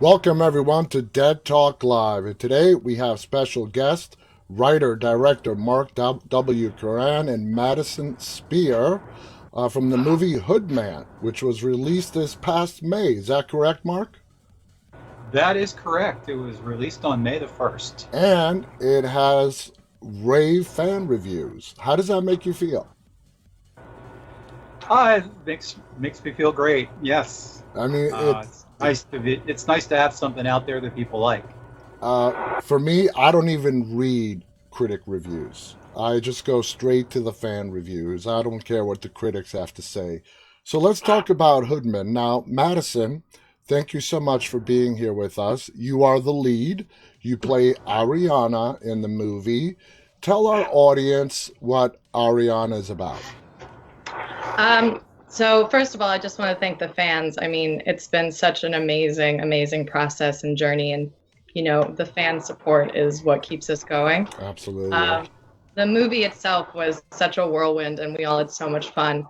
Welcome, everyone, to Dead Talk Live. And today we have special guest, writer, director Mark W. Curran and Madison Spear from the movie Hoodman, which was released this past May. Is that correct, Mark? That is correct. It was released on May the 1st. And it has rave fan reviews. How does that make you feel? It makes me feel great. Yes. I mean, It's nice to have something out there that people like. for me, I don't even read critic reviews. I just go straight to the fan reviews. I don't care what the critics have to say. So let's talk about Hoodman. Now, Madison, thank you so much for being here with us. You are the lead. You play Ariana in the movie. Tell our audience what Ariana is about. So first of all, I just want to thank the fans. I mean, it's been such an amazing, amazing process and journey, and the fan support is what keeps us going. Absolutely. Um, the movie itself was such a whirlwind, and we all had so much fun.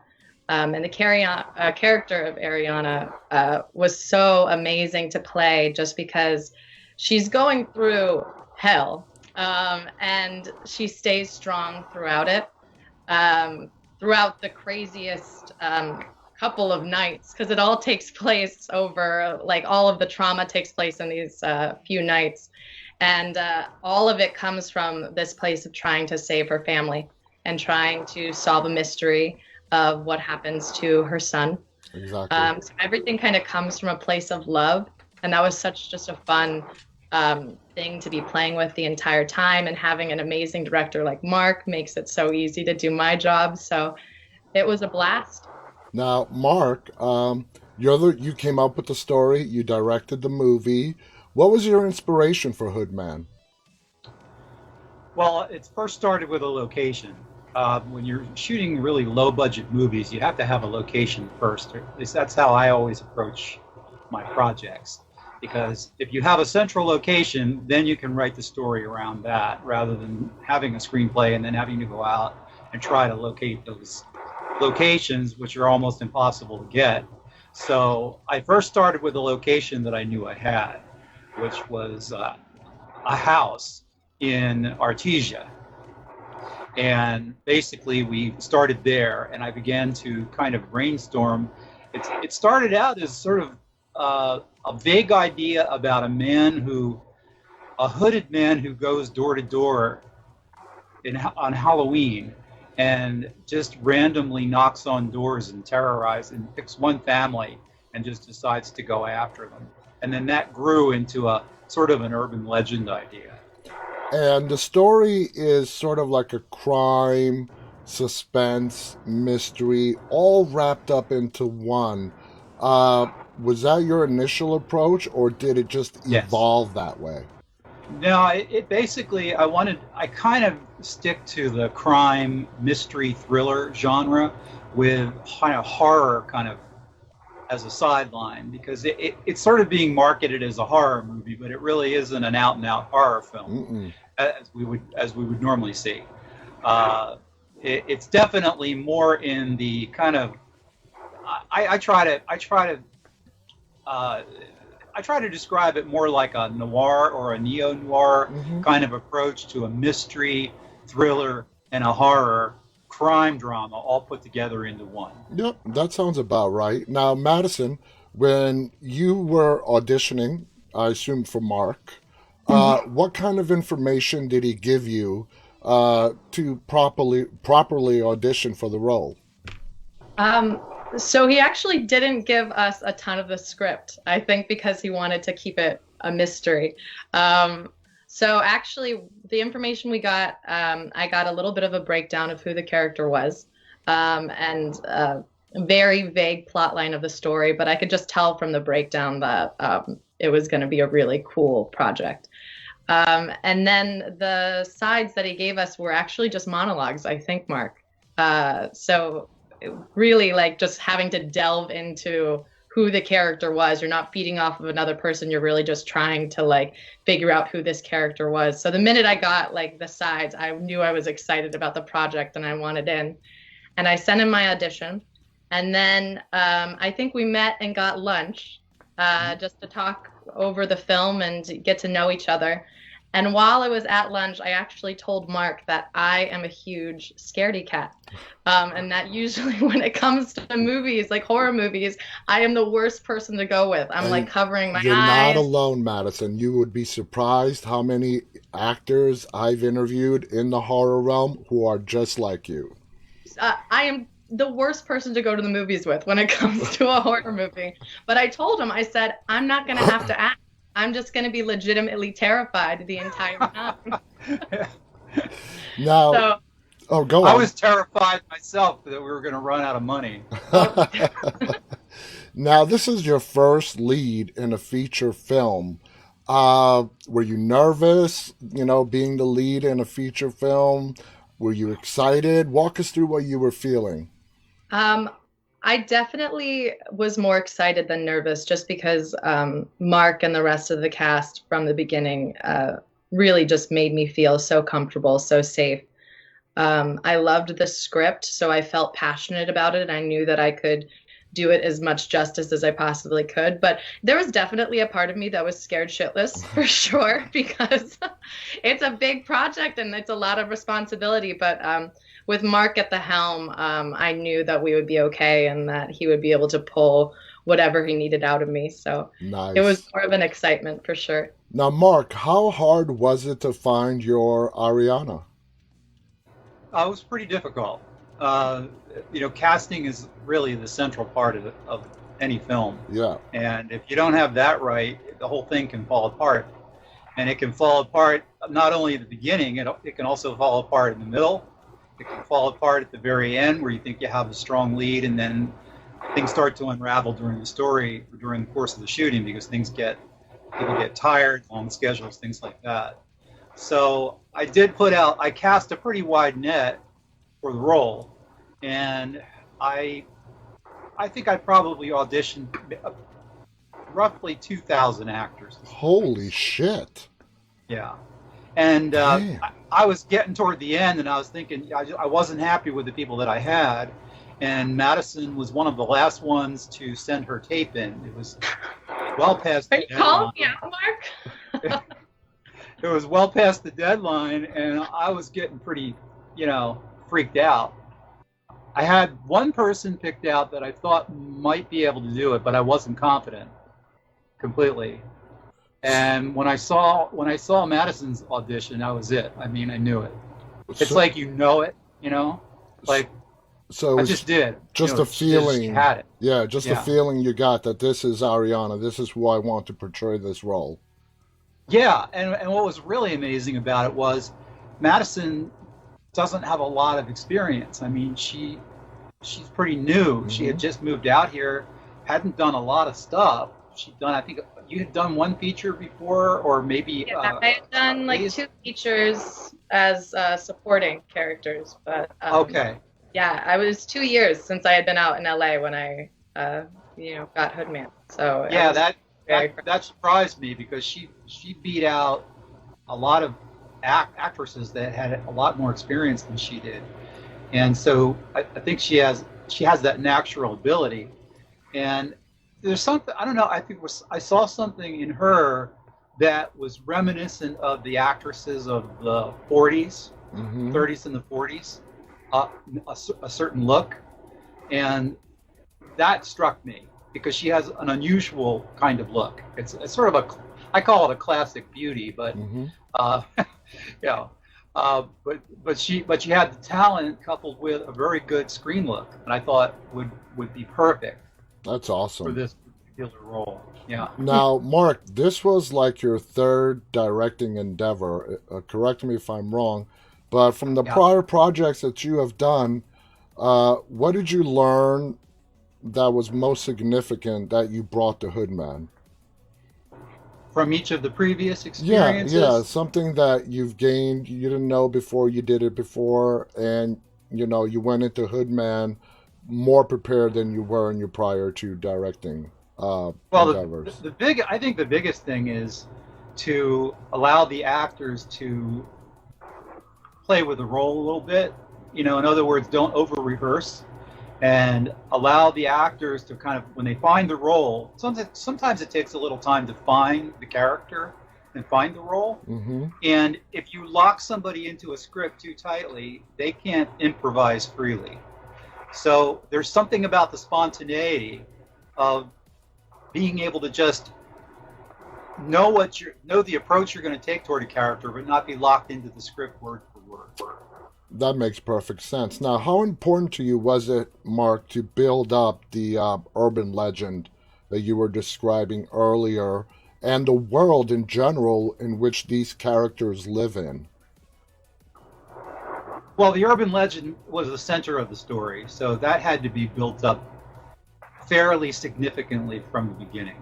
And the character of Ariana was so amazing to play, just because she's going through hell, and she stays strong throughout it. Throughout the craziest couple of nights, because it all takes place over, like, all of the trauma takes place in these few nights. And all of it comes from this place of trying to save her family and trying to solve a mystery of what happens to her son. Exactly. So everything kind of comes from a place of love. And that was such just a fun thing to be playing with the entire time. And having an amazing director like Mark makes it so easy to do my job. So it was a blast. Now, Mark, you came up with the story. You directed the movie. What was your inspiration for Hoodman? Well, it first started with a location. When you're shooting really low budget movies, you have to have a location first. At least that's how I always approach my projects. Because if you have a central location, then you can write the story around that rather than having a screenplay and then having to go out and try to locate those locations, which are almost impossible to get. So I first started with a location that I knew I had, which was a house in Artesia. And basically, we started there, and I began to kind of brainstorm. It started out as sort of a vague idea about a hooded man who goes door to door on Halloween and just randomly knocks on doors and terrorizes and picks one family and just decides to go after them. And then that grew into a sort of an urban legend idea. And the story is sort of like a crime, suspense, mystery, all wrapped up into one. Uh, was that your initial approach, or did it just Yes. evolve that way? No, it basically, I kind of stick to the crime, mystery, thriller genre with kind of horror kind of as a sideline because it's sort of being marketed as a horror movie, but it really isn't an out and out horror film Mm-mm. as we would normally see. It's definitely more in the kind of uh, I try to describe it more like a noir or a neo noir Mm-hmm. kind of approach to a mystery, thriller, and a horror crime drama all put together into one. Yep, that sounds about right. Now, Madison, when you were auditioning, I assume for Mark, what kind of information did he give you to properly audition for the role? Um, so he actually didn't give us a ton of the script, I think because he wanted to keep it a mystery. So actually, the information we got, I got a little bit of a breakdown of who the character was, and a very vague plot line of the story, but I could just tell from the breakdown that it was going to be a really cool project. And then the sides that he gave us were actually just monologues, I think, Mark. So really, like, just having to delve into who the character was. You're not feeding off of another person. You're really just trying to, like, figure out who this character was. So the minute I got, like, the sides, I knew I was excited about the project and I wanted in. And I sent in my audition. And then I think we met and got lunch just to talk over the film and get to know each other. And while I was at lunch, I actually told Mark that I am a huge scaredy cat. And that usually when it comes to movies, like horror movies, I am the worst person to go with. I'm like covering my You're eyes. not alone, Madison. You would be surprised how many actors I've interviewed in the horror realm who are just like you. I am the worst person to go to the movies with when it comes to a horror movie. But I told him, I said, I'm not going to have to act. I'm just going to be legitimately terrified the entire time. Now, So, oh, go on. I was terrified myself that we were going to run out of money. Now, this is your first lead in a feature film. Were you nervous, being the lead in a feature film? Were you excited? Walk us through what you were feeling. I definitely was more excited than nervous just because Mark and the rest of the cast from the beginning really just made me feel so comfortable, so safe. I loved the script, so I felt passionate about it. I knew that I could do it as much justice as I possibly could. But there was definitely a part of me that was scared shitless for sure, because it's a big project and it's a lot of responsibility. But with Mark at the helm, I knew that we would be okay and that he would be able to pull whatever he needed out of me. So Nice. it was more of an excitement for sure. Now, Mark, how hard was it to find your Ariana? It was pretty difficult. Casting is really the central part of any film. Yeah. And if you don't have that right, the whole thing can fall apart. And it can fall apart not only at the beginning, it can also fall apart in the middle. It can fall apart at the very end where you think you have a strong lead, and then things start to unravel during the story, or during the course of the shooting, because people get tired, long schedules, things like that. So I cast a pretty wide net for the role, and I think I probably auditioned roughly 2,000 actors. Holy shit. Yeah. And Damn. I was getting toward the end, and I was thinking I wasn't happy with the people that I had, and Madison was one of the last ones to send her tape in. It was well past Are the you deadline. calling me out, Mark? It was well past the deadline, and I was getting pretty, freaked out. I had one person picked out that I thought might be able to do it, but I wasn't confident completely. And when I saw Madison's audition, that was it. I mean, I knew it. It's like like So I just did. Just a feeling. Just had it. Yeah, just a feeling you got that this is Ariana. This is who I want to portray this role. Yeah, and what was really amazing about it was Madison doesn't have a lot of experience. I mean, she's pretty new. Mm-hmm. She had just moved out here, hadn't done a lot of stuff. I think you had done one feature before, or maybe I had done like 2 features as supporting characters, but okay. Yeah, it was 2 years since I had been out in LA when I got Hoodman. So yeah, that surprised me, because she beat out a lot of actresses that had a lot more experience than she did, and so I think she has that natural ability. And there's something, I don't know, I saw something in her that was reminiscent of the actresses of the 40s, mm-hmm. 30s and the 40s, a certain look, and that struck me because she has an unusual kind of look. It's sort of I call it a classic beauty, but mm-hmm. But she had the talent coupled with a very good screen look, and I thought would be perfect. That's awesome for this particular role. Yeah. Now, Mark, this was like your third directing endeavor. Correct me if I'm wrong, but from the prior projects that you have done, what did you learn that was most significant that you brought to Hoodman? From each of the previous experiences? Yeah, something that you've gained you didn't know before you did it before, and you went into Hoodman more prepared than you were in your prior to directing endeavors. I think the biggest thing is to allow the actors to play with the role a little bit. In other words, don't over rehearse. and allow the actors to kind of, when they find the role, sometimes it takes a little time to find the character and find the role. Mm-hmm. And if you lock somebody into a script too tightly, they can't improvise freely. So there's something about the spontaneity of being able to just know the approach you're going to take toward a character, but not be locked into the script word for word. That makes perfect sense. Now, how important to you was it, Mark, to build up the urban legend that you were describing earlier and the world in general in which these characters live in? Well, the urban legend was the center of the story, so that had to be built up fairly significantly from the beginning.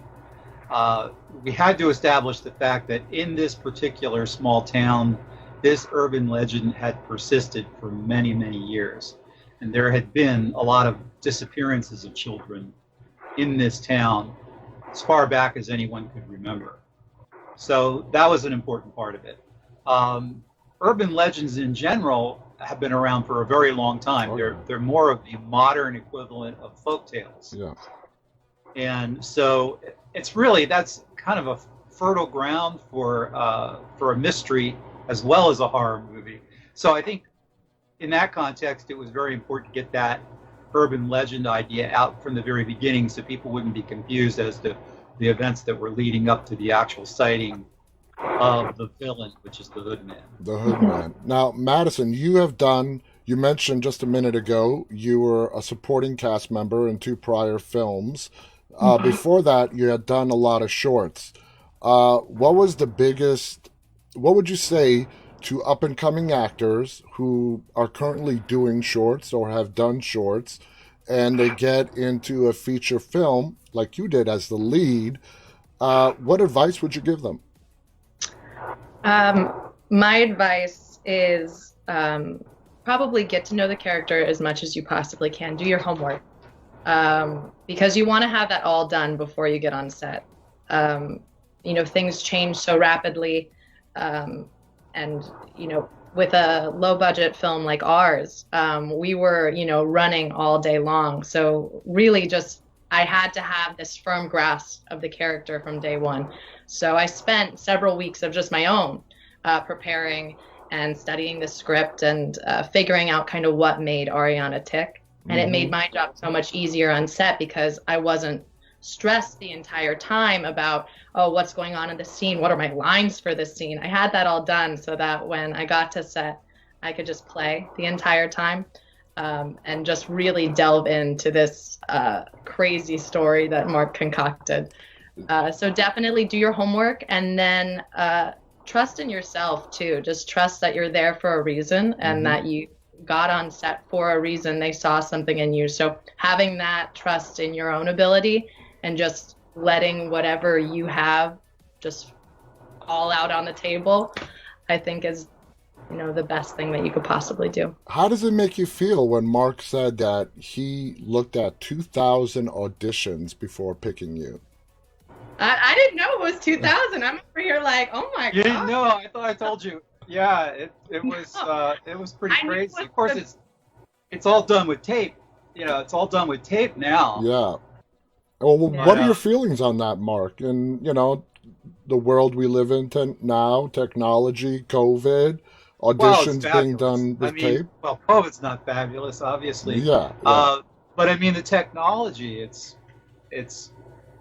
We had to establish the fact that in this particular small town, this urban legend had persisted for many, many years. And there had been a lot of disappearances of children in this town as far back as anyone could remember. So that was an important part of it. Urban legends in general have been around for a very long time. Okay. They're more of the modern equivalent of folk tales. Yeah. And so that's kind of a fertile ground for a mystery as well as a horror movie. So I think in that context, it was very important to get that urban legend idea out from the very beginning so people wouldn't be confused as to the events that were leading up to the actual sighting of the villain, which is the Hoodman. The Hoodman. Now, Madison, you mentioned just a minute ago, you were a supporting cast member in 2 prior films. Before that, you had done a lot of shorts. What would you say to up-and-coming actors who are currently doing shorts or have done shorts, and they get into a feature film like you did as the lead? What advice would you give them? My advice is probably get to know the character as much as you possibly can. Do your homework, because you want to have that all done before you get on set. Things change so rapidly, and with a low budget film like ours, we were running all day long. So really, I had to have this firm grasp of the character from day one. So I spent several weeks of just my own preparing and studying the script and figuring out kind of what made Ariana tick. And it made my job so much easier on set because I wasn't stressed the entire time about, what's going on in the scene? What are my lines for this scene? I had that all done so that when I got to set, I could just play the entire time and just really delve into this crazy story that Mark concocted. So definitely do your homework, and then trust in yourself too. Just trust that you're there for a reason and that you got on set for a reason. They saw something in you. So having that trust in your own ability and just letting whatever you have just all out on the table, I think is, the best thing that you could possibly do. How does it make you feel when Mark said that he looked at 2,000 auditions before picking you? I didn't know it was 2000. I'm over here like, oh my god. You didn't know? I thought I told you. Yeah, it was pretty crazy. Of course, it's all done with tape. It's all done with tape now. Yeah. Well, what are your feelings on that, Mark? And the world we live in now, technology, COVID, auditions being done with tape. Well, COVID's not fabulous, obviously. Yeah. But the technology, it's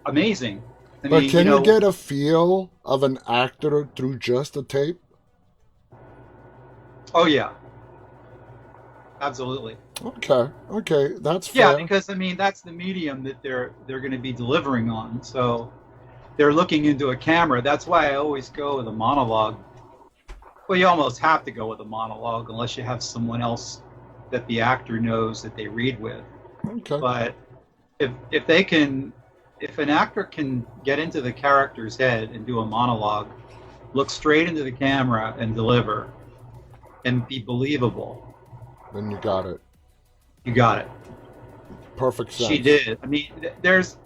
amazing. But can you get a feel of an actor through just a tape? Oh yeah, absolutely. Okay, that's fair. Yeah, because that's the medium that they're going to be delivering on. So they're looking into a camera. That's why I always go with a monologue. Well, you almost have to go with a monologue unless you have someone else that the actor knows that they read with. Okay. But if an actor can get into the character's head and do a monologue, look straight into the camera and deliver, and be believable, then you got it. You got it. Perfect sense. She did. There's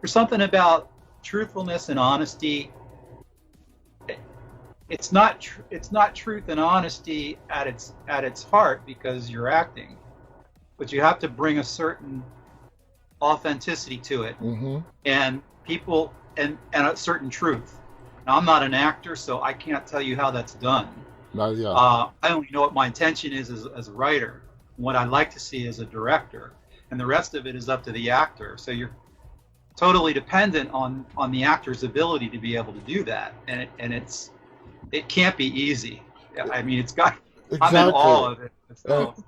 something about truthfulness and honesty. It's not truth and honesty at its heart because you're acting. but you have to bring a certain authenticity to it, Mm-hmm. and people and a certain truth. Now, I'm not an actor, so I can't tell you how that's done. Yeah. I only know what my intention is as a writer, what I'd like to see as a director, and the rest of it is up to the actor. So you're totally dependent on the actor's ability to be able to do that, and it can't be easy. I mean, I'm in Exactly. awe of it And myself.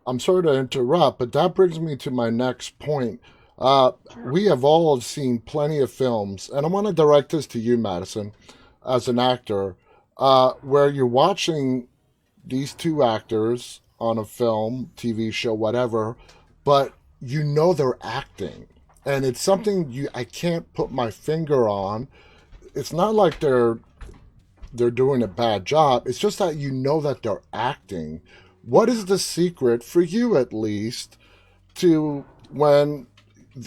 I'm sorry to interrupt, but that brings me to my next point. Sure. We have all seen plenty of films, and I want to direct this to you, Madison, as an actor, where you're watching these two actors on a film, TV show, whatever, but you know they're acting. And it's something I can't put my finger on. It's not like they're doing a bad job. It's just that you know that they're acting. What is the secret for you, at least, to when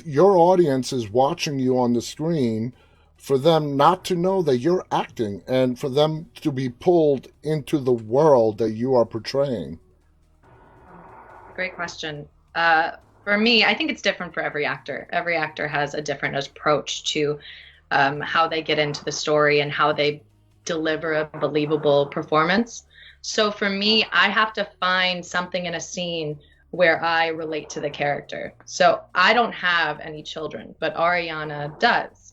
your audience is watching you on the screen, for them not to know that you're acting and for them to be pulled into the world that you are portraying? Great question. For me, I think it's different for every actor. Every actor has a different approach to how they get into the story and how they deliver a believable performance. So for me, I have to find something in a scene where I relate to the character. So I don't have any children, but Ariana does.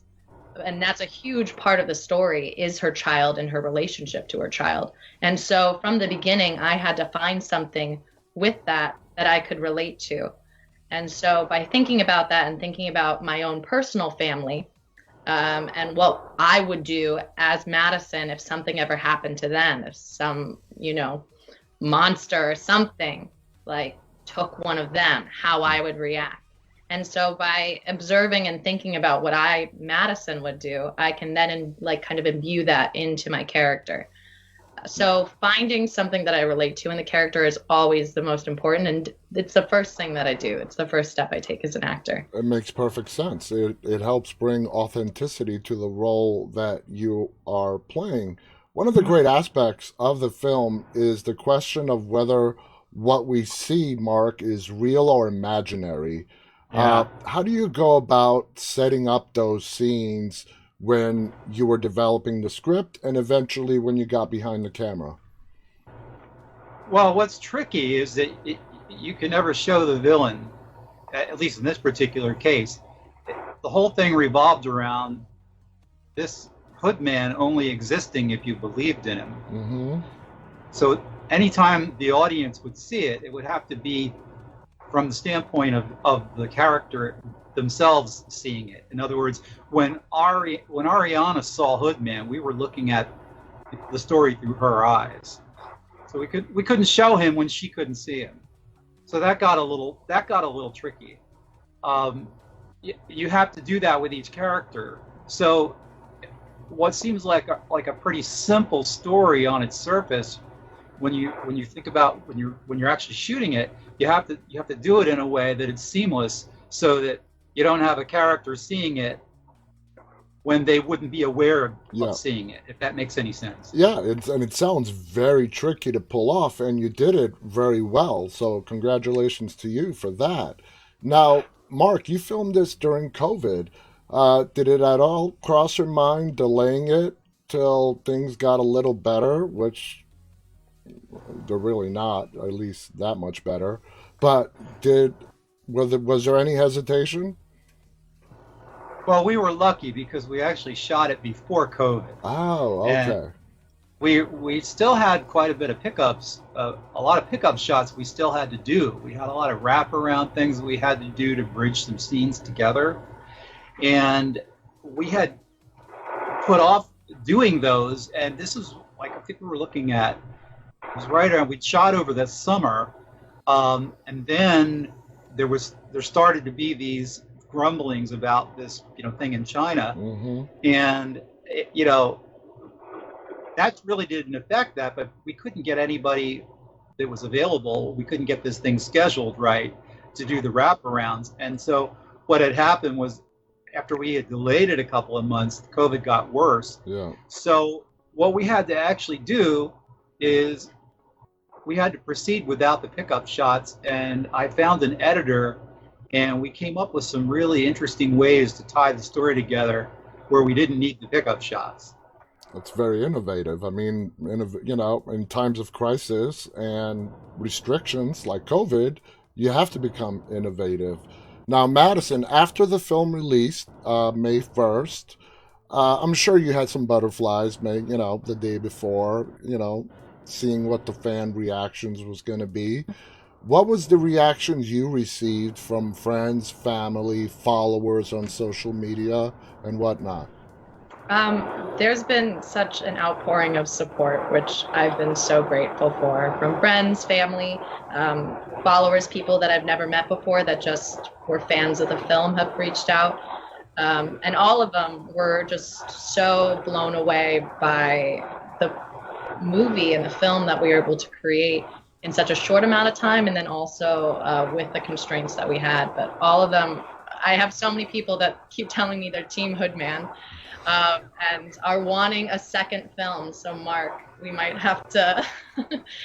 And that's a huge part of the story is her child and her relationship to her child. And so from the beginning, I had to find something with that I could relate to. And so by thinking about that and thinking about my own personal family, and what I would do as Madison if something ever happened to them, if some, monster or something like took one of them, how I would react. And so by observing and thinking about what Madison would do, I can then kind of imbue that into my character. So finding something that I relate to in the character is always the most important, and it's the first thing that I do. It's the first step I take as an actor. It makes perfect sense. It helps bring authenticity to the role that you are playing. One of the great aspects of the film is the question of whether what we see, Mark, is real or imaginary. Yeah. How do you go about setting up those scenes when you were developing the script and eventually when you got behind the camera? Well, what's tricky is that you can never show the villain, at least in this particular case. The whole thing revolved around this Hoodman only existing if you believed in him. Mm-hmm. So anytime the audience would see it, it would have to be from the standpoint of the character themselves seeing it. In other words, when Ariana saw Hoodman, we were looking at the story through her eyes. So we couldn't show him when she couldn't see him. So that got a little tricky. You have to do that with each character. So what seems like a pretty simple story on its surface, when you think about when you're actually shooting it, you have to do it in a way that it's seamless, so that you don't have a character seeing it when they wouldn't be aware Yeah. of seeing it, if that makes any sense. Yeah, and it sounds very tricky to pull off, and you did it very well. So congratulations to you for that. Now, Mark, you filmed this during COVID. Did it at all cross your mind delaying it till things got a little better, which they're really not, at least that much better. But was there any hesitation? Well, we were lucky because we actually shot it before COVID, Oh, and okay. we still had quite a bit of pickups, a lot of pickup shots we still had to do. We had a lot of wraparound things that we had to do to bridge some scenes together, and we had put off doing those. And this is like, I think we were looking at, it was right around, we shot over this summer, and then there started to be these grumblings about this thing in China, Mm-hmm. and that really didn't affect that, but we couldn't get anybody that was available. We couldn't get this thing scheduled right to do the wraparounds. And so what had happened was, after we had delayed it a couple of months, COVID got worse. Yeah. So what we had to actually do is we had to proceed without the pickup shots, and I found an editor, and we came up with some really interesting ways to tie the story together where we didn't need the pickup shots. That's very innovative. I mean, in times of crisis and restrictions like COVID, you have to become innovative. Now, Madison, after the film released May 1st, I'm sure you had some butterflies, the day before, seeing what the fan reactions was going to be. What was the reactions you received from friends, family, followers on social media, and whatnot? There's been such an outpouring of support, which I've been so grateful for, from friends, family, followers, people that I've never met before that just were fans of the film have reached out. And all of them were just so blown away by the movie and the film that we were able to create in such a short amount of time, and then also with the constraints that we had. But all of them, I have so many people that keep telling me they're Team Hoodman. And are wanting a second film. So Mark, we might have to,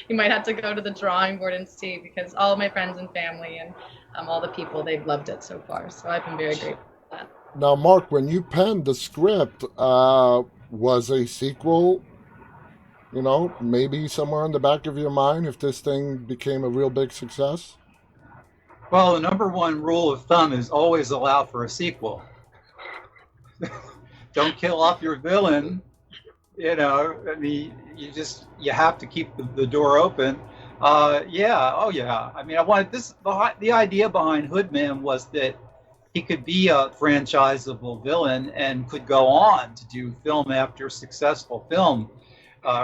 you might have to go to the drawing board and see, because all of my friends and family and all the people, they've loved it so far. So I've been very grateful for that. Now, Mark, when you penned the script, was a sequel, maybe somewhere in the back of your mind if this thing became a real big success? Well, the number one rule of thumb is always allow for a sequel. Don't kill off your villain. I mean, you have to keep the door open. Yeah, oh yeah. I mean, I wanted this. The idea behind Hoodman was that he could be a franchisable villain and could go on to do film after successful film,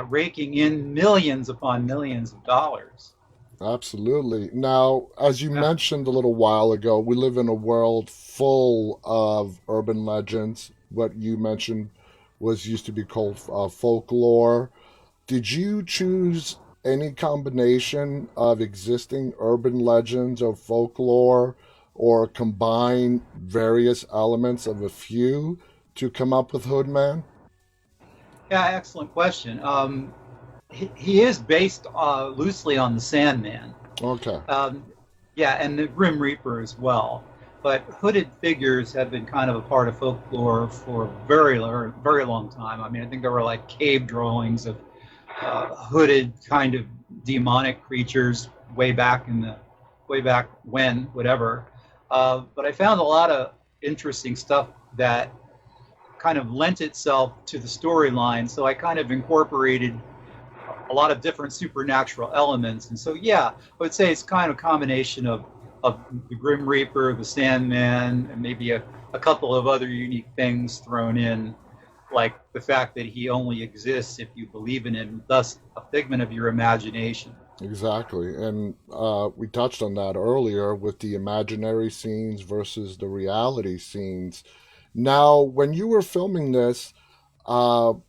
raking in millions upon millions of dollars. Absolutely. Now, as you mentioned a little while ago, we live in a world full of urban legends. What you mentioned used to be called folklore. Did you choose any combination of existing urban legends or folklore, or combine various elements of a few to come up with Hoodman? Yeah, excellent question. He is based loosely on the Sandman. Okay. Yeah, and the Grim Reaper as well. But hooded figures have been kind of a part of folklore for a very long time. I mean, I think there were like cave drawings of hooded kind of demonic creatures way back when, whatever. But I found a lot of interesting stuff that kind of lent itself to the storyline. So I kind of incorporated a lot of different supernatural elements. And so, yeah, I would say it's kind of a combination of the Grim Reaper, the Sandman, and maybe a couple of other unique things thrown in, like the fact that he only exists if you believe in him, thus a figment of your imagination. Exactly. And we touched on that earlier with the imaginary scenes versus the reality scenes. Now, when you were filming this, was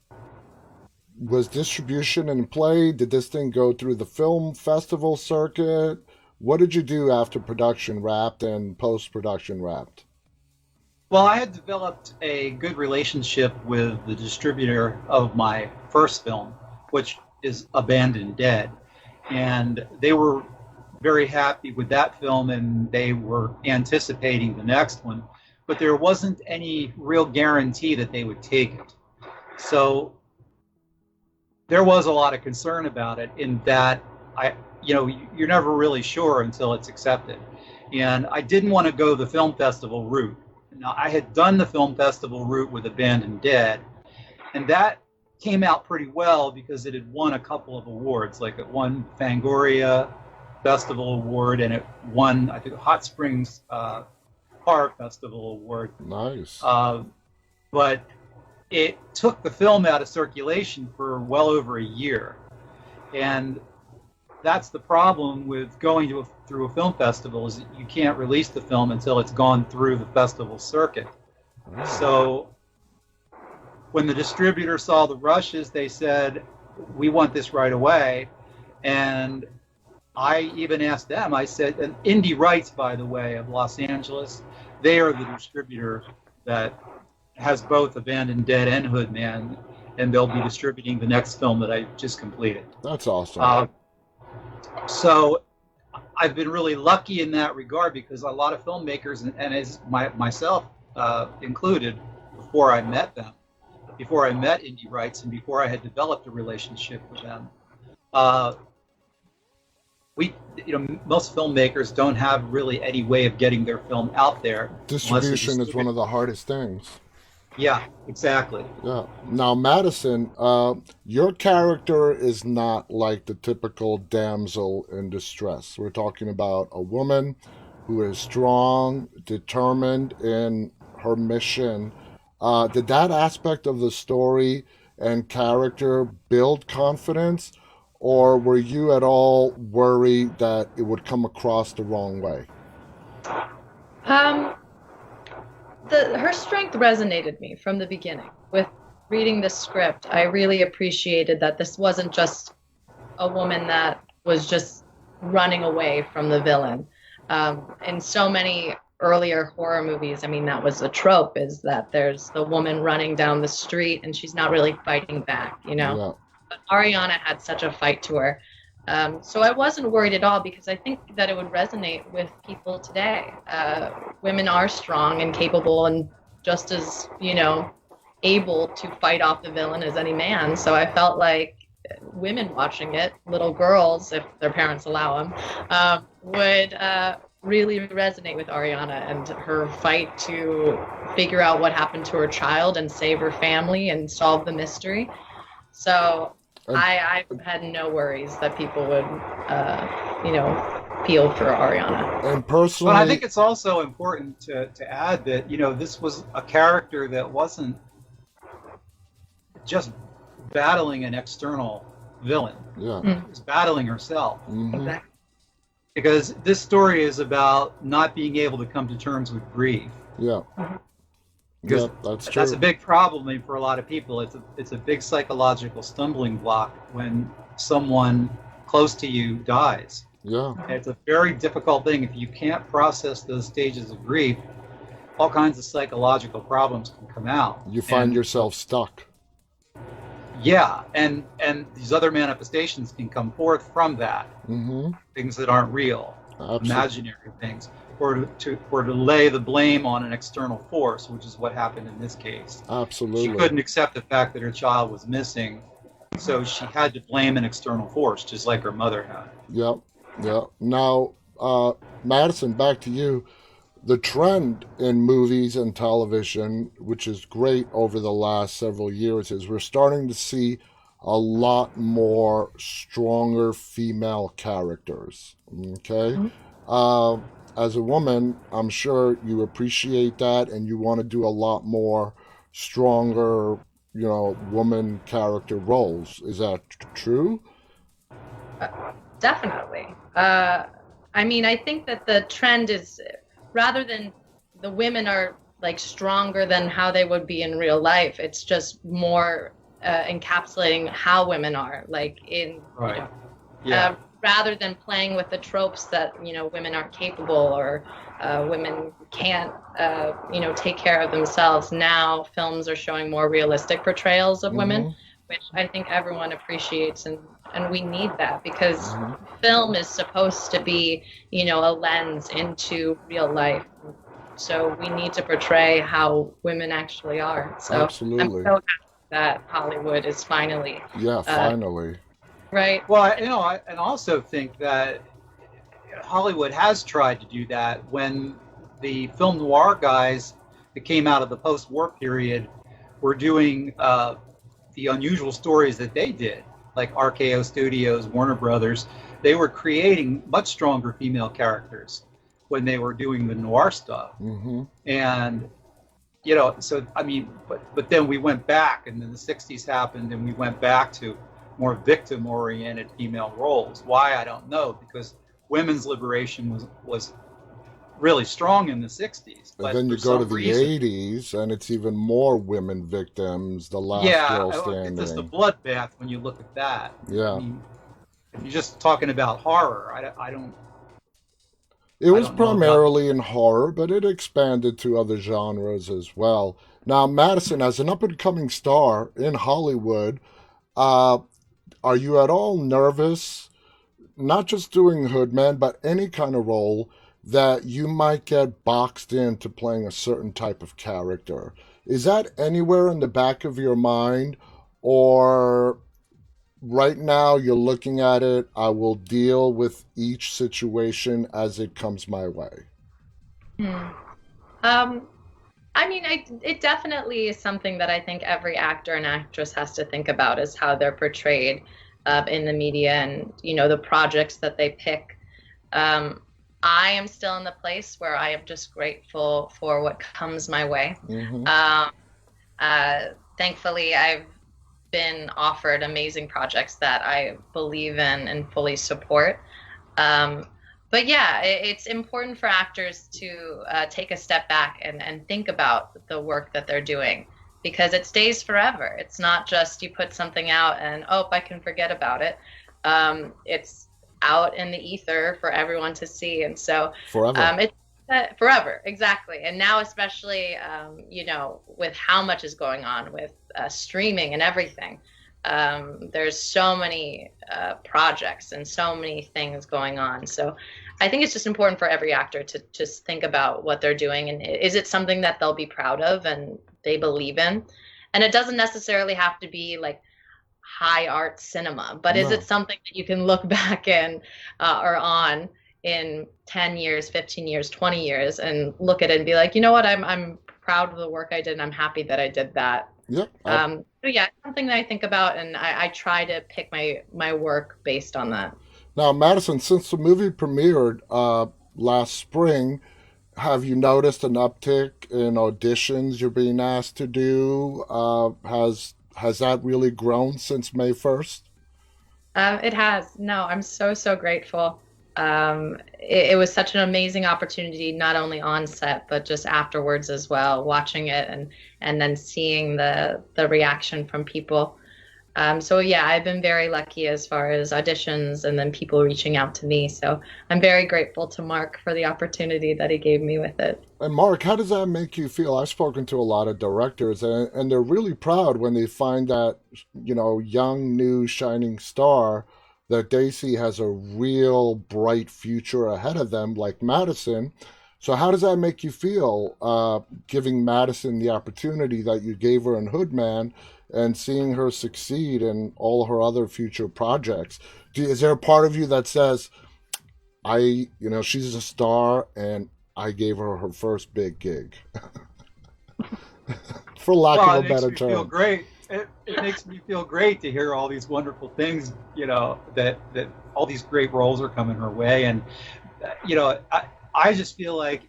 distribution in play? Did this thing go through the film festival circuit? What did you do after production wrapped and post-production wrapped? Well, I had developed a good relationship with the distributor of my first film, which is Abandoned Dead. And they were very happy with that film, and they were anticipating the next one. But there wasn't any real guarantee that they would take it. So there was a lot of concern about it, in that you're never really sure until it's accepted. And I didn't want to go the film festival route. Now, I had done the film festival route with Abandoned Dead, and that came out pretty well because it had won a couple of awards. Like it won Fangoria Festival Award, and it won, I think, Hot Springs Horror Festival Award. Nice. But it took the film out of circulation for well over a year. And that's the problem with going through a film festival, is that you can't release the film until it's gone through the festival circuit. Oh. So when the distributor saw the rushes, they said, we want this right away. And I even asked them, I said, and Indie Rights, by the way, of Los Angeles, they are the distributor that has both Abandoned Dead and Hoodman, and they'll be distributing the next film that I just completed. That's awesome. So I've been really lucky in that regard because a lot of filmmakers, and as myself included, before I met them, before I met Indie Rights, and before I had developed a relationship with them, uh, we, most filmmakers don't have really any way of getting their film out there unless they Distribution is one of the hardest things. Yeah, exactly. Yeah. Now, Madison, your character is not like the typical damsel in distress. We're talking about a woman who is strong, determined in her mission. Did that aspect of the story and character build confidence, or were you at all worried that it would come across the wrong way? Um, her strength resonated me from the beginning. With reading the script, I really appreciated that this wasn't just a woman that was just running away from the villain. In so many earlier horror movies, I mean, that was a trope, is that there's the woman running down the street and she's not really fighting back, you know? Yeah. But Ariana had such a fight to her. So I wasn't worried at all because I think that it would resonate with people today. Women are strong and capable and just as, able to fight off the villain as any man. So I felt like women watching it, little girls, if their parents allow them, would really resonate with Ariana and her fight to figure out what happened to her child and save her family and solve the mystery. So I had no worries that people would, feel for Ariana. And personally, But I think it's also important to add that, this was a character that wasn't just battling an external villain. yeah. She was battling herself. Hmm. Exactly. Because this story is about not being able to come to terms with grief. Yeah. Because Yeah, that's true. that's a big problem for a lot of people. It's a big psychological stumbling block when someone close to you dies. Yeah. And it's a very difficult thing. If you can't process those stages of grief, all kinds of psychological problems can come out. You find And yourself stuck. yeah, and these other manifestations can come forth from that. Mm-hmm. Things that aren't real, Absolutely. imaginary things, or to lay the blame on an external force, which is what happened in this case. Absolutely. She couldn't accept the fact that her child was missing, so she had to blame an external force, just like her mother had. Yep. Yeah. Now, Madison, back to you. The trend in movies and television, which is great over the last several years, is we're starting to see a lot more stronger female characters. Okay? As a woman, I'm sure you appreciate that and you want to do a lot more stronger, woman character roles. Is that true? Definitely. I mean, I think that the trend is, rather than the women are like stronger than how they would be in real life, it's just more encapsulating how women are, like in, Right. Yeah. rather than playing with the tropes that, women aren't capable or women can't, take care of themselves. Now films are showing more realistic portrayals of women, which I think everyone appreciates, and we need that because film is supposed to be, a lens into real life. So we need to portray how women actually are. So Absolutely. I'm so happy that Hollywood is finally, Yeah, finally. right? Well, I also think that Hollywood has tried to do that when the film noir guys that came out of the post-war period were doing the unusual stories that they did, like RKO Studios, Warner Brothers. They were creating much stronger female characters when they were doing the noir stuff. Mm-hmm. And so I mean, but then we went back, and then the '60s happened, and we went back to more victim-oriented female roles. Why, I don't know, because women's liberation was really strong in the '60s. And then you go to the '80s, and it's even more women victims. The last girl standing. It's just a bloodbath when you look at that. Yeah. I mean, if you're just talking about horror, I don't. It was I don't know primarily in horror, but it expanded to other genres as well. Now, Madison, as an up-and-coming star in Hollywood, are you at all nervous not just doing Hoodman, but any kind of role that you might get boxed into playing a certain type of character. Is that anywhere in the back of your mind, or right now you're looking at it, I will deal with each situation as it comes my way? Hmm. Um, I mean, it definitely is something that I think every actor and actress has to think about is how they're portrayed in the media and, the projects that they pick. Um, I am still in the place where I am just grateful for what comes my way. Hmm. Um, uh, Thankfully, I've been offered amazing projects that I believe in and fully support. Um, but yeah, it's important for actors to take a step back and think about the work that they're doing because it stays forever. It's not just you put something out and, oh, I can forget about it. It's out in the ether for everyone to see. And so Forever. it's forever, exactly. And now, especially, with how much is going on with streaming and everything, there's so many projects and so many things going on. So I think it's just important for every actor to just think about what they're doing and is it something that they'll be proud of and they believe in? And it doesn't necessarily have to be like high art cinema, but is it No. something that you can look back and or on in 10 years, 15 years, 20 years and look at it and be like, you know what, I'm proud of the work I did and I'm happy that I did that. Yep. So yeah, it's something that I think about, and I try to pick my work based on that. Now, Madison, since the movie premiered last spring, have you noticed an uptick in auditions you're being asked to do? Has that really grown since May 1st? It has. No, I'm so grateful. It was such an amazing opportunity, not only on set but just afterwards as well, watching it and then seeing the reaction from people. So yeah, I've been very lucky as far as auditions and then people reaching out to me. So I'm very grateful to Mark for the opportunity that he gave me with it. And Mark, how does that make you feel? I've spoken to a lot of directors, and they're really proud when they find that, young, new, shining star that they see has a real bright future ahead of them, like Madison. So, how does that make you feel, giving Madison the opportunity that you gave her in Hoodman and seeing her succeed in all her other future projects? Is there a part of you that says, she's a star and I gave her her first big gig, for lack of Well, a it makes better me feel term? great. It makes me feel great to hear all these wonderful things, that all these great roles are coming her way. And, I just feel like,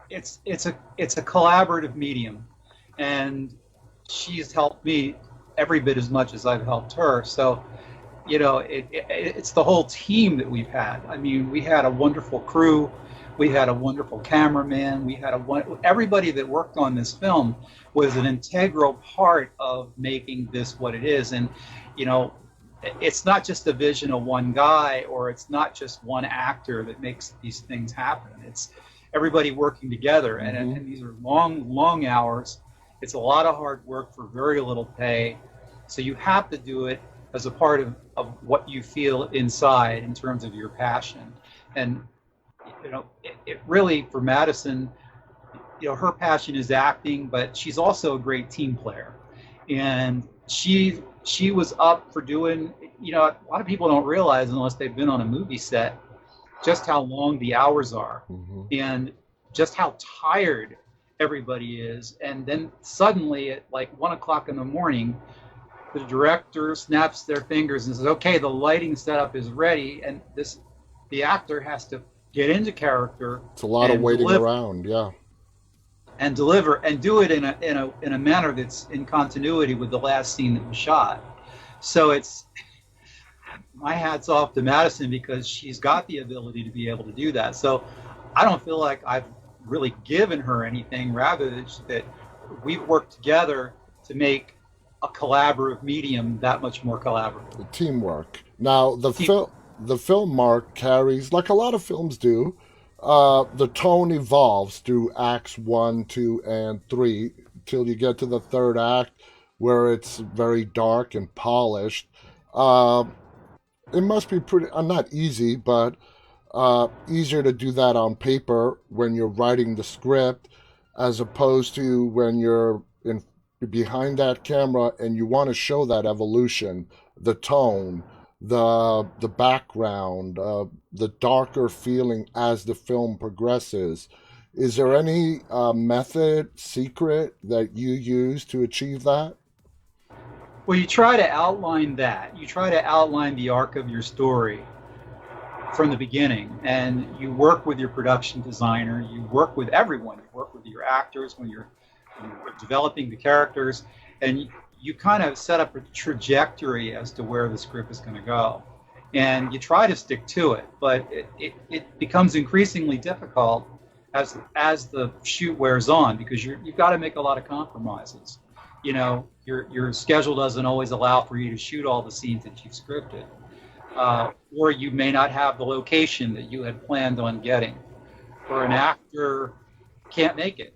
it's a collaborative medium. And she's helped me every bit as much as I've helped her. So, it's the whole team that we've had. I mean, we had a wonderful crew, we had a wonderful cameraman, everybody that worked on this film was an integral part of making this what it is. And you know, it's not just the vision of one guy, or it's not just one actor that makes these things happen. It's everybody working together, and Hmm. and these are long hours. It's a lot of hard work for very little pay. So you have to do it as a part of what you feel inside in terms of your passion. And it really, for Madison, her passion is acting, but she's also a great team player. And she was up for doing, a lot of people don't realize unless they've been on a movie set just how long the hours are Hmm. and just how tired everybody is. And then suddenly at like 1 o'clock in the morning, the director snaps their fingers and says, okay, the lighting setup is ready. And the actor has to get into character It's a lot of and waiting deliver around. Yeah. and do it in a manner that's in continuity with the last scene that was shot. So it's my hat's off to Madison because she's got the ability to be able to do that. So I don't feel like I've really given her anything, rather that we've worked together to make a collaborative medium that much more collaborative. The teamwork. Now, the film Mark carries, like a lot of films do, the tone evolves through acts one, two, and three till you get to the third act where it's very dark and polished. Uh, it must be pretty not easy, but easier to do that on paper when you're writing the script, as opposed to when you're in behind that camera and you want to show that evolution, the tone, the background, the darker feeling as the film progresses. Is there any method, secret that you use to achieve that? Well, you try to outline that. You try to outline the arc of your story from the beginning, and you work with your production designer. You work with everyone. You work with your actors when you're developing the characters, and you kind of set up a trajectory as to where the script is going to go, and you try to stick to it. But it becomes increasingly difficult as the shoot wears on, because you've got to make a lot of compromises. You know, your schedule doesn't always allow for you to shoot all the scenes that you've scripted, or you may not have the location that you had planned on getting, or an actor can't make it.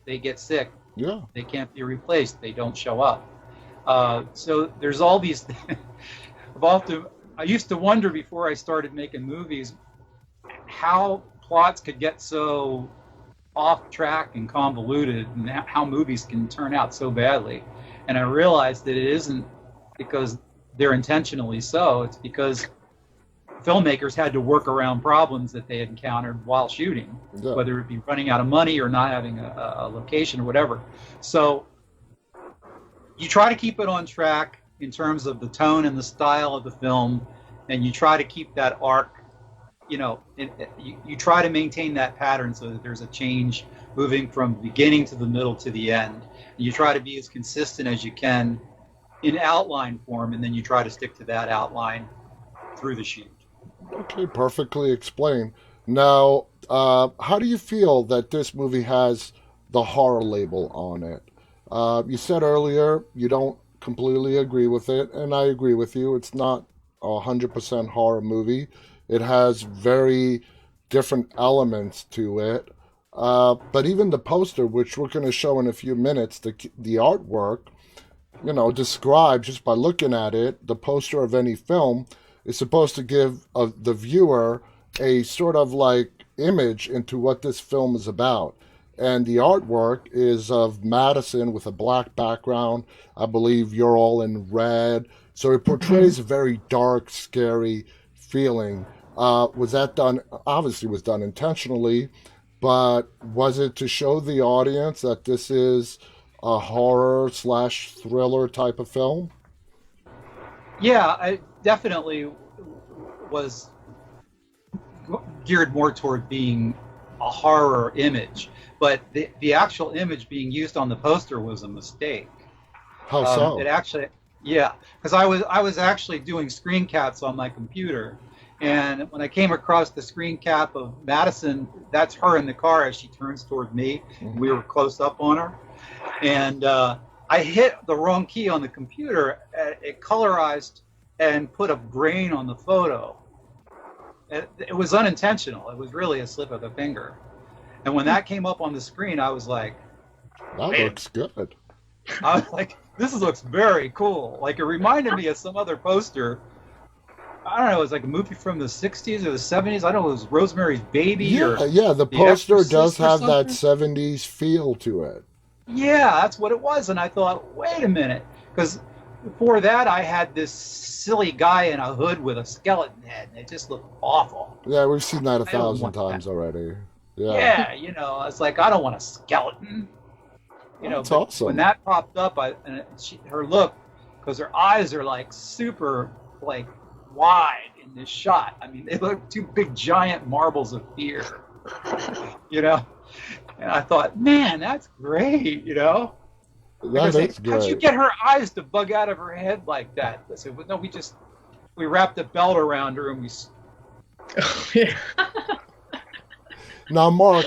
They get sick. Yeah. They can't be replaced. They don't show up. So there's all these. I used to wonder before I started making movies how plots could get so off track and convoluted, and how movies can turn out so badly. And I realized that it isn't because they're intentionally so. It's because filmmakers had to work around problems that they had encountered while shooting, Yeah. whether it be running out of money or not having a location or whatever. So you try to keep it on track in terms of the tone and the style of the film, and you try to keep that arc, you know, you try to maintain that pattern so that there's a change moving from beginning to the middle to the end. And you try to be as consistent as you can in outline form, and then you try to stick to that outline through the shoot. Okay, perfectly explained. Now, how do you feel that this movie has the horror label on it? You said earlier you don't completely agree with it, and I agree with you. It's not a 100% horror movie. It has very different elements to it. But even the poster, which we're going to show in a few minutes, the artwork, you know, describes just by looking at it, the poster of any film is supposed to give the viewer a sort of like image into what this film is about. And the artwork is of Madison with a black background. I believe you're all in red. So it portrays a very dark, scary feeling. Was that done? Obviously, was done intentionally, but was it to show the audience that this is a horror slash thriller type of film? Yeah, I definitely was geared more toward being a horror image, but the actual image being used on the poster was a mistake. How so? It actually, yeah, because I was actually doing screen caps on my computer, and when I came across the screen cap of Madison, that's her in the car as she turns toward me. Mhm. We were close up on her, and I hit the wrong key on the computer. It colorized and put a brain on the photo. It was unintentional. It was really a slip of the finger. And when that came up on the screen, I was like, That man. looks good. I was like, this looks very cool. Like, it reminded me of some other poster. I don't know, it was like a movie from the 60s or the 70s. I don't know, it was Rosemary's Baby Yeah, or yeah, the The poster Exorcist does or have that something. 70s feel to it. Yeah, that's what it was. And I thought, wait a minute. Because before that, I had this silly guy in a hood with a skeleton head, and it just looked awful. Yeah, we've seen that a I don't thousand want that. times already. Yeah, Yeah, you know, it's like, I don't want a skeleton. You know, that's but when awesome. that popped up, her look, because her eyes are like super, like, wide in this shot. I mean, they look two big giant marbles of fear, you know? And I thought, man, that's great, you know? That Because is how'd you great. get her eyes to bug out of her head like that? I said, well, no, we wrapped a belt around her and Yeah. Now, Mark,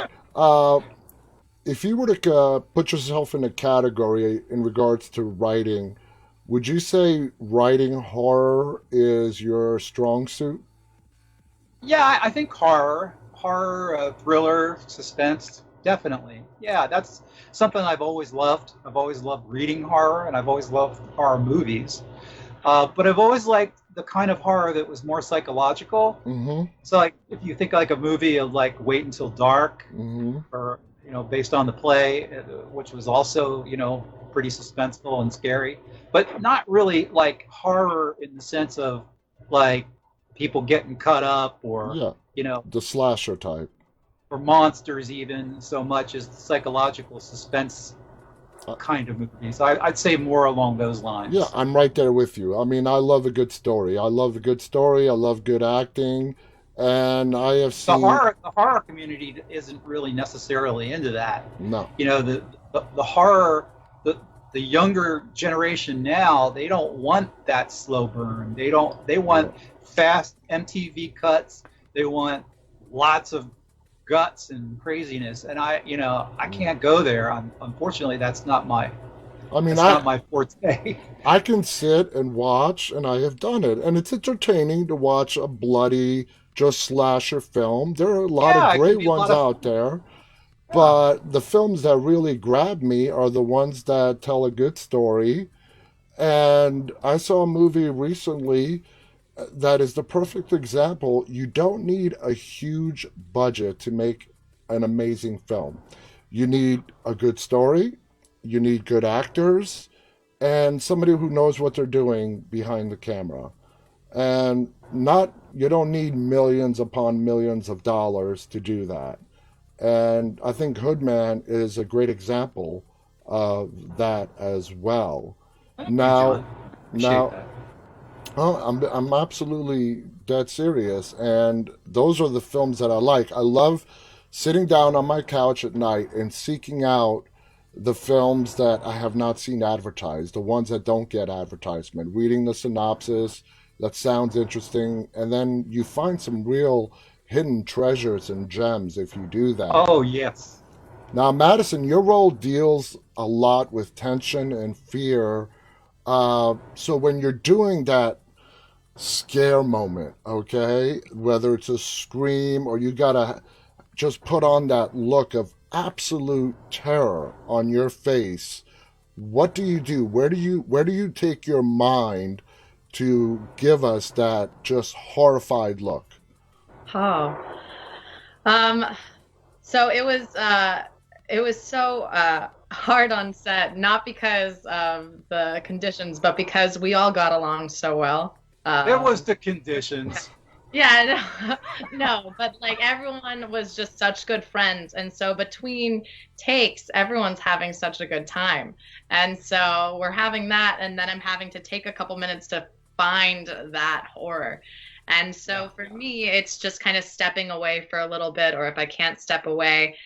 if you were to put yourself in a category in regards to writing, would you say writing horror is your strong suit? yeah, I think horror, thriller, suspense, definitely. Yeah, that's something I've always loved. I've always loved reading horror, and I've always loved horror movies. But I've always liked the kind of horror that was more psychological. Mm-hmm. So like if you think like a movie of like Wait Until Dark, Mm-hmm. or based on the play, which was also pretty suspenseful and scary, but not really like horror in the sense of like people getting cut up, or Yeah. you know The slasher type. or monsters, even so much as the psychological suspense kind of movies. I'd say more along those lines. Yeah, I'm right there with you. I mean, I love a good story. I love a good story. I love good acting, and I have The seen horror community isn't really necessarily into that. no. The horror, the younger generation now, they don't want that slow burn. They want fast MTV cuts. They want lots of guts and craziness, and I can't go there. Unfortunately, that's not my I mean, that's not my forte. I can sit and watch, and I have done it, and it's entertaining to watch a bloody, just slasher film. There are a lot Yeah, of it can great be a ones lot of out fun. there, Yeah. but the films that really grab me are the ones that tell a good story. And I saw a movie recently that is the perfect example. You don't need a huge budget to make an amazing film. You need a good story, you need good actors, and somebody who knows what they're doing behind the camera. And not you don't need millions upon millions of dollars to do that. And I think Hoodman is a great example of that as well. Thank you, Now, John. Appreciate now, that. oh, I'm absolutely dead serious, and those are the films that I like. I love sitting down on my couch at night and seeking out the films that I have not seen advertised, the ones that don't get advertisement, reading the synopsis that sounds interesting, and then you find some real hidden treasures and gems if you do that. Oh yes. Now, Madison, your role deals a lot with tension and fear. So when you're doing that scare moment, okay, whether it's a scream or you gotta just put on that look of absolute terror on your face, what do you do? Where do you take your mind to give us that just horrified look? Oh. Um, so it was so hard on set, not because of the conditions, but because we all got along so well. It was the conditions. Yeah, no, no, but like everyone was just such good friends, and so between takes, everyone's having such a good time, and so we're having that, and then I'm having to take a couple minutes to find that horror. And so for me, it's just kind of stepping away for a little bit, or if I can't step away,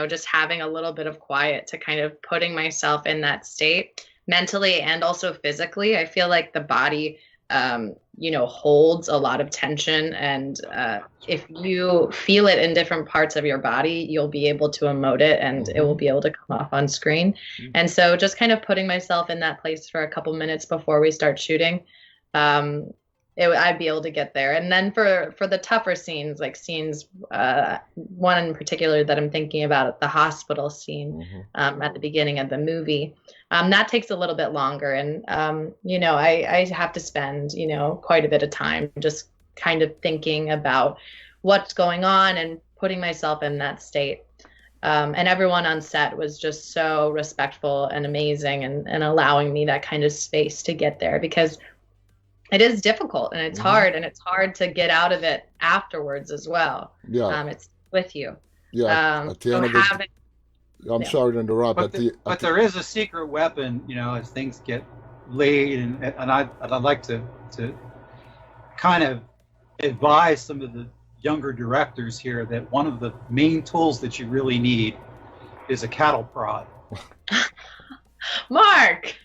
just having a little bit of quiet to kind of putting myself in that state mentally and also physically. I feel like the body, holds a lot of tension. And if you feel it in different parts of your body, you'll be able to emote it and it will Hmm. be able to come off on screen. And so just kind of putting myself in that place for a couple minutes before we start shooting. Um, I'd be able to get there. And then for the tougher scenes, like scenes, one in particular that I'm thinking about, the hospital scene Hmm. at the beginning of the movie, that takes a little bit longer. And, I have to spend, quite a bit of time just kind of thinking about what's going on and putting myself in that state. And everyone on set was just so respectful and amazing and allowing me that kind of space to get there because it is difficult and it's Hmm. hard and it's hard to get out of it afterwards as well. Yeah, It's with you. yeah. At the So end of the, having, I'm yeah. sorry to interrupt. But there is a secret weapon, as things get laid, and I'd like to kind of advise some of the younger directors here that one of the main tools that you really need is a cattle prod. Mark,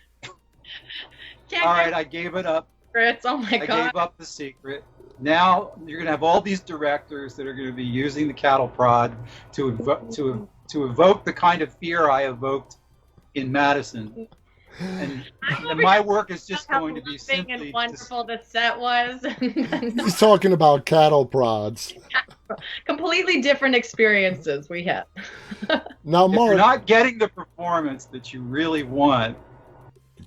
can't All get right, I gave it up. secrets. Oh my I God. gave up the secret. Now you're going to have all these directors that are going to be using the cattle prod to evoke the kind of fear I evoked in Madison. And I'm over my here work is just how going to be loving simply and to wonderful the set was. He's talking about cattle prods. Completely different experiences we had. Now, if you're Mark, not getting the performance that you really want,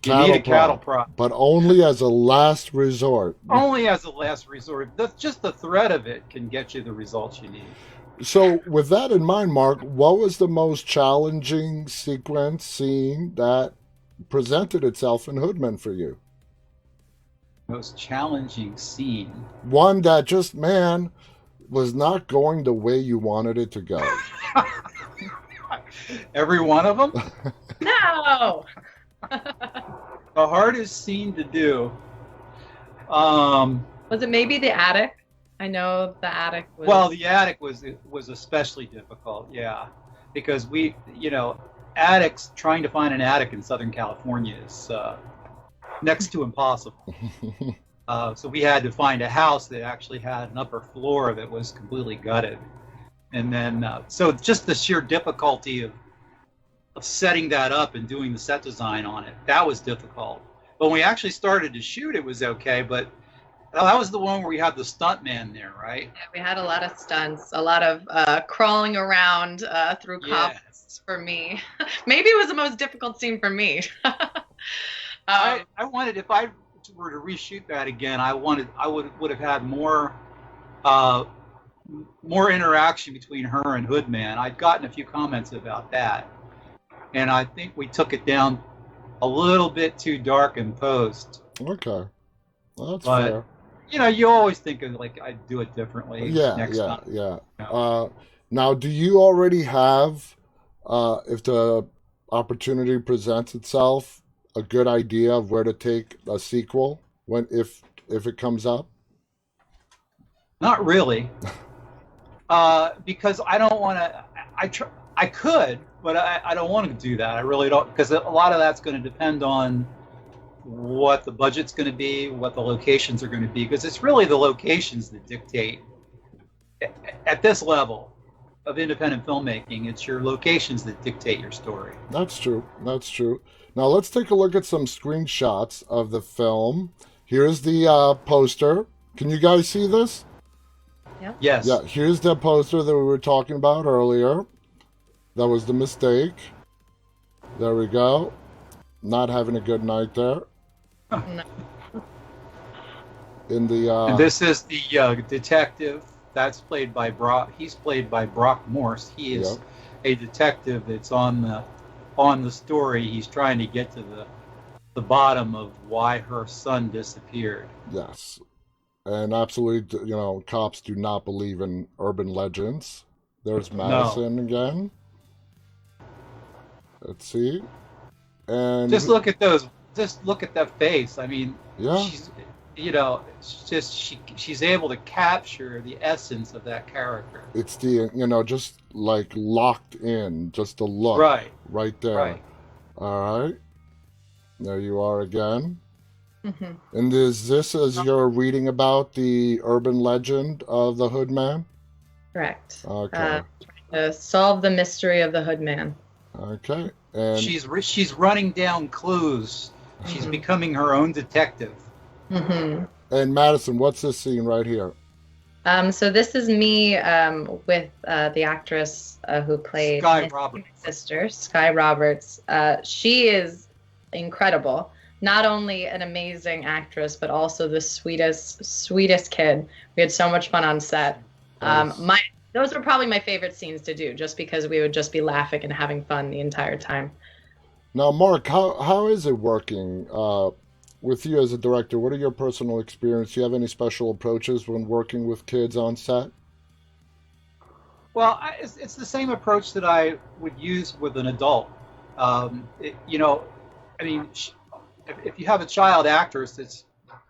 You need a cattle prod. but only as a last resort. Only as a last resort. Just the threat of it can get you the results you need. So, with that in mind, Mark, what was the most challenging sequence scene that presented itself in Hoodman for you? Most challenging scene. One that just, man, was not going the way you wanted it to go. Every one of them? No. The hardest scene to do. Was it maybe the attic? I know the attic was. Well, the attic was especially difficult, yeah, because attics, trying to find an attic in Southern California is next to impossible. So we had to find a house that actually had an upper floor that was completely gutted, and then so just the sheer difficulty of setting that up and doing the set design on it, that was difficult. But when we actually started to shoot, it was okay, but that was the one where we had the stuntman there, right? Yeah, we had a lot of stunts, a lot of crawling around through cobwebs for me. Maybe it was the most difficult scene for me. I wanted, if I were to reshoot that again, I would have had more interaction between her and Hoodman. I'd gotten a few comments about that, and I think we took it down a little bit too dark in post. Okay, well, that's fair. You always think of I'd do it differently next time. Yeah. Now, do you already have, if the opportunity presents itself, a good idea of where to take a sequel if it comes up? Not really, because I don't want to. I could, but I don't want to do that. I really don't, because a lot of that's going to depend on what the budget's going to be, what the locations are going to be, because it's really the locations that dictate. At this level of independent filmmaking, it's your locations that dictate your story. That's true. Now let's take a look at some screenshots of the film. Here's the poster. Can you guys see this? Yeah. Yes. Yeah, here's the poster that we were talking about earlier. That was the mistake. There we go. Not having a good night there. No. And this is the detective. That's played by Brock. He's played by Brock Morse. He is a detective that's on the story. He's trying to get to the bottom of why her son disappeared. Yes. And absolutely, cops do not believe in urban legends. There's Madison again. Let's see. And just look at those. Just look at that face. I mean, yeah. She's able to capture the essence of that character. It's the just like locked in, just the look right there. Right. All right. There you are again. Mm-hmm. And is this as you're reading about the urban legend of the Hoodman? Correct. Okay. Trying to solve the mystery of the Hoodman. Okay. And she's running down clues. She's becoming her own detective. Mm-hmm. And Madison, what's this scene right here? So this is me with the actress who played Sky Roberts. My sister, Sky Roberts. She is incredible. Not only an amazing actress, but also the sweetest kid. We had so much fun on set. Nice. Those are probably my favorite scenes to do, just because we would just be laughing and having fun the entire time. Now, Mark, how is it working with you as a director? What are your personal experience? Do you have any special approaches when working with kids on set? Well, it's the same approach that I would use with an adult. If you have a child actress that's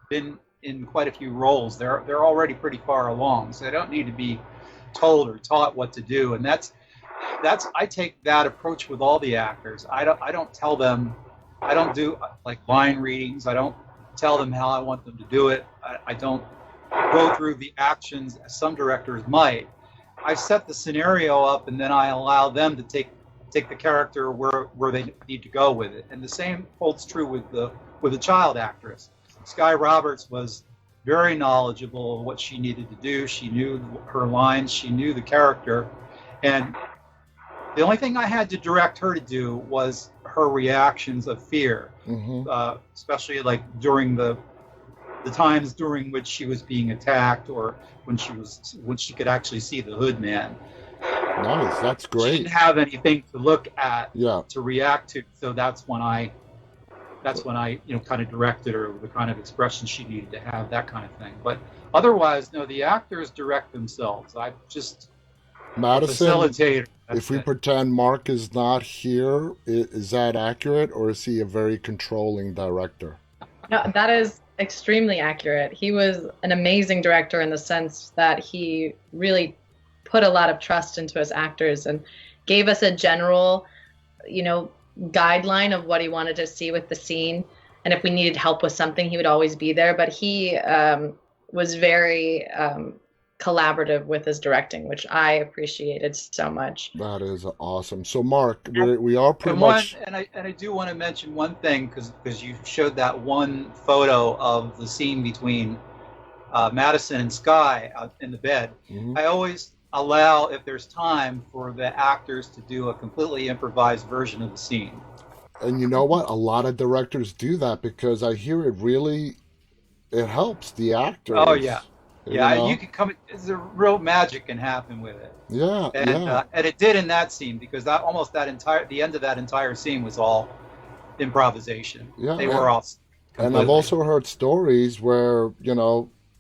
been in quite a few roles, they're already pretty far along, so they don't need to be told or taught what to do. And that's I take that approach with all the actors. I don't tell them. I don't do line readings. I don't tell them how I want them to do it. I don't go through the actions as some directors might. I set the scenario up, and then I allow them to take the character where they need to go with it. And the same holds true with the child actress. Sky Roberts was very knowledgeable of what she needed to do. She knew her lines. She knew the character. And the only thing I had to direct her to do was her reactions of fear. especially like during the times during which she was being attacked, or when she could actually see the Hoodman. Nice, that's She didn't great. have anything to look at Yeah, to react to, so that's when I kind of directed her the kind of expression she needed to have, that kind of thing. But otherwise, no, the actors direct themselves. I'm just a Madison. facilitator. If That's we it. pretend Mark is not here, is that accurate, or is he a very controlling director? No, that is extremely accurate. He was an amazing director in the sense that he really put a lot of trust into his actors and gave us a general, you know, guideline of what he wanted to see with the scene. And if we needed help with something, he would always be there. But he was very collaborative with his directing, which I appreciated so much. That is awesome. So, Mark, we are pretty And one, much. and I do want to mention one thing, because you showed that one photo of the scene between Madison and Sky out in the bed. Mhm. I always allow, if there's time, for the actors to do a completely improvised version of the scene. And you know what? A lot of directors do that because I hear it helps the Oh yeah, actors. You yeah. You know? can come. It's a real magic can happen with it, Yeah, and yeah, it did in that scene, because the end of that entire scene was all improvisation. yeah. They were all And I've completely. also heard stories where,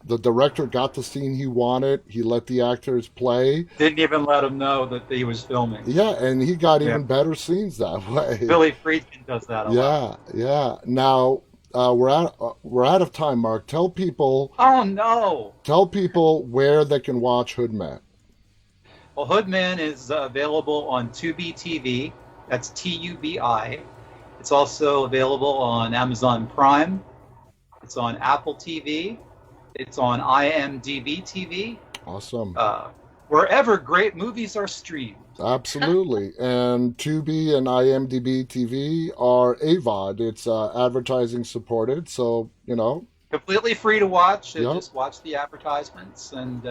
the director got the scene he wanted, he let the actors play. Didn't even let him know that he was filming. Yeah, and he got Yeah, even better scenes that way. Billy Friedkin does that a lot. Yeah, yeah. Now, we're out of time, Mark. Oh no! Tell people where they can watch Hoodman. Well, Hoodman is available on Tubi TV. That's TUBI. It's also available on Amazon Prime. It's on Apple TV. It's on IMDb TV. Awesome. Uh, Wherever great movies are streamed. Absolutely. And Tubi and IMDb TV are AVOD. It's advertising supported. So, Completely free to watch. yep, Just watch the advertisements and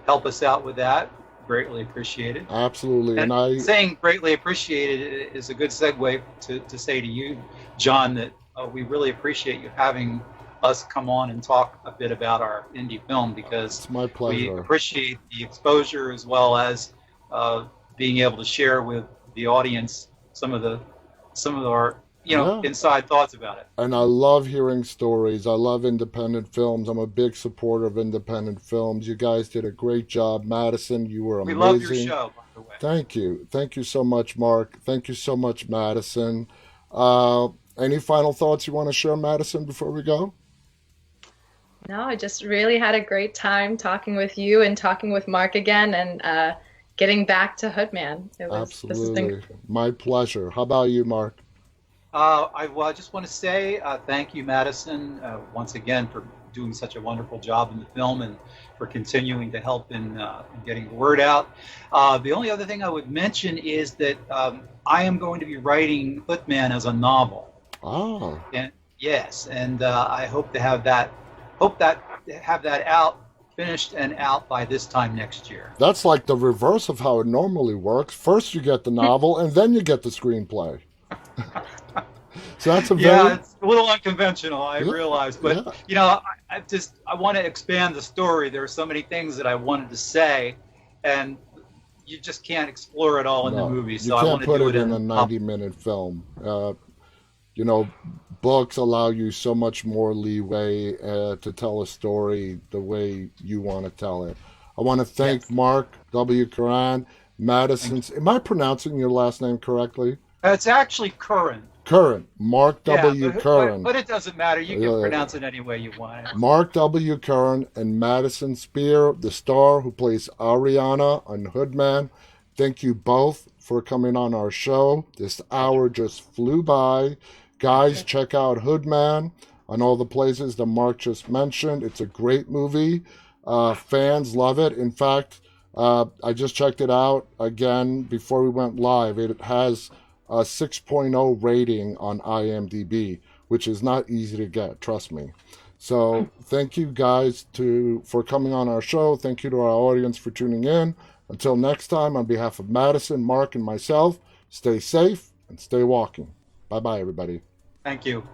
help us out with that. Greatly appreciated. absolutely. And And I, saying greatly appreciated is a good segue to say to you, John, that we really appreciate you having us come on and talk a bit about our indie film, because it's my we pleasure. appreciate the exposure, as well as being able to share with the audience some of our Yeah. inside thoughts about it. And I love hearing stories. I love independent films. I'm a big supporter of independent films. You guys did a great job. Madison, you were We love your amazing. show, by the way. Thank you. Thank you so much, Mark. Thank you so much, Madison. Uh, any final thoughts you want to share, Madison, before we go? No, I just really had a great time talking with you and talking with Mark again and getting back to Hoodman. This has been Absolutely. My pleasure. How about you, Mark? I just want to say thank you, Madison, once again for doing such a wonderful job in the film, and for continuing to help in getting the word out. The only other thing I would mention is that I am going to be writing Footman as a novel. Ah, And yes, and I hope that have that out, finished and out by this time next year. that's like the reverse of how it normally works. First, you get the novel, and then you get the screenplay. So that's a Yeah, very, it's a little unconventional, I yeah, realize, but yeah. I want to expand the story. There are so many things that I wanted to say, and you just can't explore it all in the No, movie. you So I can't want to put do it it in a in. 90-minute film. You know, books allow you so much more leeway to tell a story the way you want to tell it. I want to thank Yes, Mark W. Curran, thank Madison. you. Am I pronouncing your last name correctly? It's actually Curran. Curran. Mark Yeah, W. Curran. but it doesn't matter. You can Uh, pronounce it any way you want. Mark W. Curran and Madison Spear, the star who plays Ariana on Hoodman. Thank you both for coming on our show. This hour just flew by. Guys, check out Hoodman on all the places that Mark just mentioned. It's a great movie. Fans love it. In fact, I just checked it out again before we went live. It has a 6.0 rating on IMDb, which is not easy to get, trust me. So thank you guys for coming on our show. Thank you to our audience for tuning in. Until next time, on behalf of Madison, Mark, and myself, stay safe and stay walking. Bye bye, everybody. Thank you.